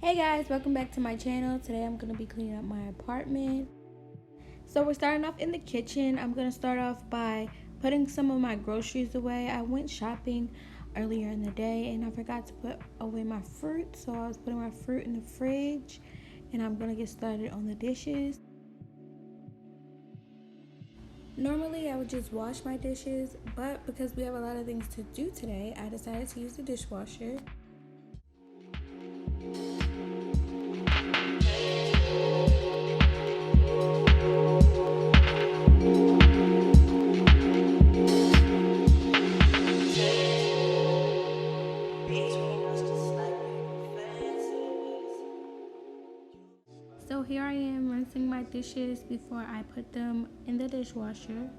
Hey guys, welcome back to my channel. Today I'm going to be cleaning up my apartment. So we're starting off in the kitchen. I'm going to start off by putting some of my groceries away. I went shopping earlier in the day and I forgot to put away my fruit. So I was putting my fruit in the fridge and I'm going to get started on the dishes. Normally I would just wash my dishes, but because we have a lot of things to do today, I decided to use the dishwasher. So here I am rinsing my dishes before I put them in the dishwasher.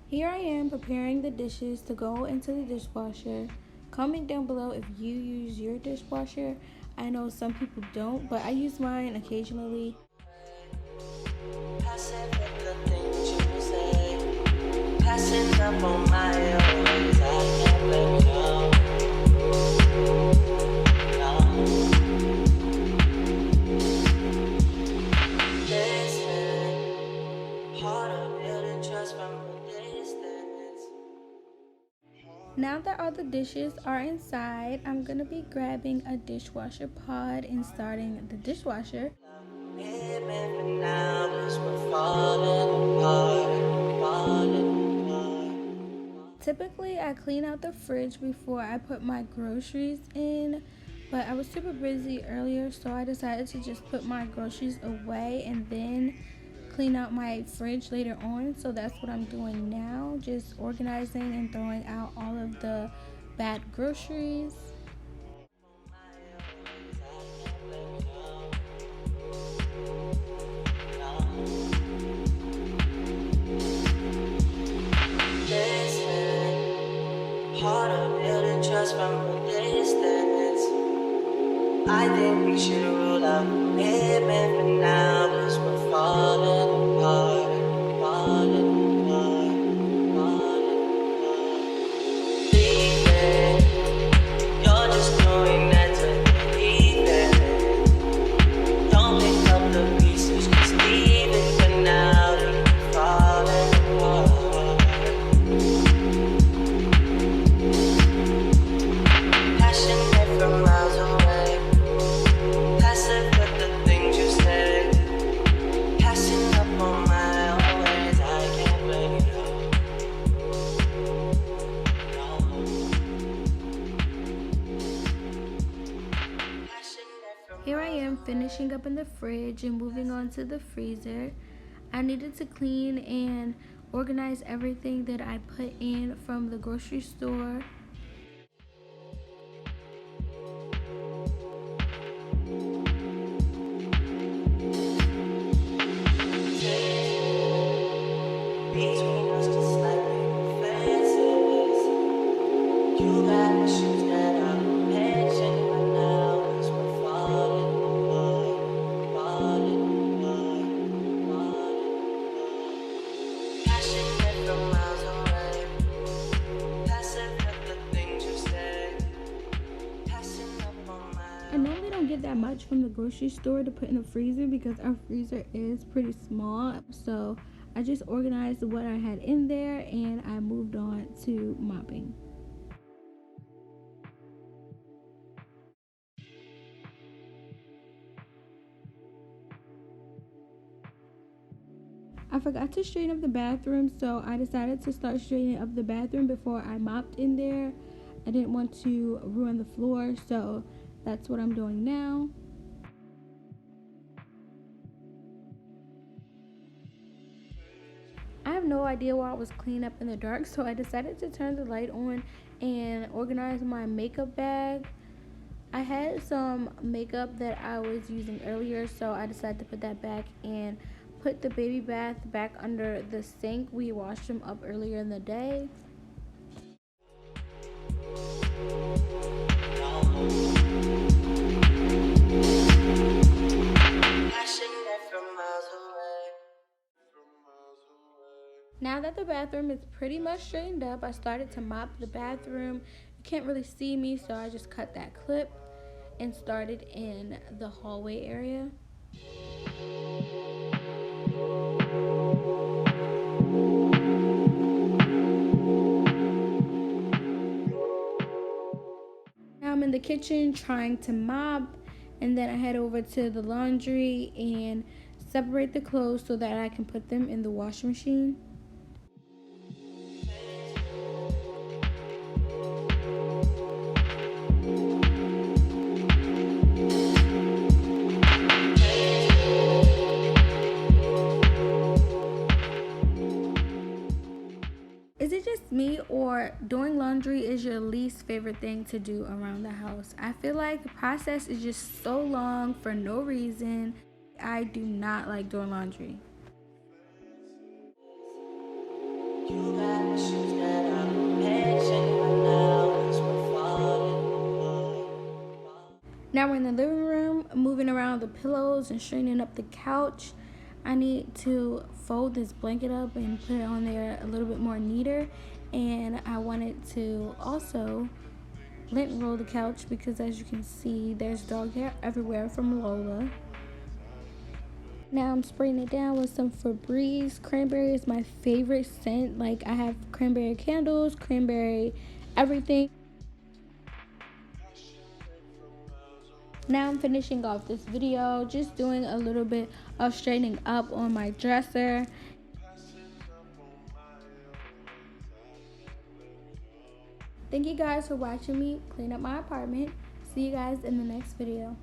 Here I am preparing the dishes to go into the dishwasher. Comment down below if you use your dishwasher. I know some people don't, but I use mine occasionally. Passing up on my always, I can't let go. Now that all the dishes are inside, I'm going to be grabbing a dishwasher pod and starting the dishwasher. Typically, I clean out the fridge before I put my groceries in, but I was super busy earlier, so I decided to just put my groceries away and then clean out my fridge later on. So that's what I'm doing now, just organizing and throwing out all of the bad groceries. Part of building trust from a distance. I think we should rule out commitment for now, 'cause we're falling apart, falling apart, falling apart. Leaving, you're just doing that to leave it. Don't pick up the pieces, just leave it for now. They're falling apart. Passionate from miles away, passive with the things you say, passing up on my always, I can't blame you. Here I am finishing up in the fridge and moving on to the freezer. I needed to clean and organize everything that I put in from the grocery store. Between us, just like fences. You got issues that I'm mentioning right now, 'cause we're falling apart, falling apart, falling apart. Passionate from miles away, passive with the things you say, passing up on my. I normally don't get that much from the grocery store to put in the freezer because our freezer is pretty small, so I just organized what I had in there and I moved on to mopping. I forgot to straighten up the bathroom, so I decided to start straightening up the bathroom before I mopped in there. I didn't want to ruin the floor, so that's what I'm doing now. I have no idea why I was cleaning up in the dark, so I decided to turn the light on and organize my makeup bag. I had some makeup that I was using earlier, so I decided to put that back and put the baby bath back under the sink. We washed them up earlier in the day. Now that the bathroom is pretty much straightened up, I started to mop the bathroom. You can't really see me, so I just cut that clip and started in the hallway area. Now I'm in the kitchen trying to mop, and then I head over to the laundry and separate the clothes so that I can put them in the washing machine. Is it just me, or doing laundry is your least favorite thing to do around the house? I feel like the process is just so long for no reason. I do not like doing laundry. You got issues that I'm mentioning right now is we're falling apart. Now we're in the living room, moving around the pillows and straightening up the couch. I need to fold this blanket up and put it on there a little bit more neater. And I wanted to also lint roll the couch because, as you can see, there's dog hair everywhere from Lola. Now I'm spraying it down with some Febreze. Cranberry is my favorite scent. Like, I have cranberry candles, cranberry everything. Now I'm finishing off this video, just doing a little bit of straightening up on my dresser. Thank you guys for watching me clean up my apartment. See you guys in the next video.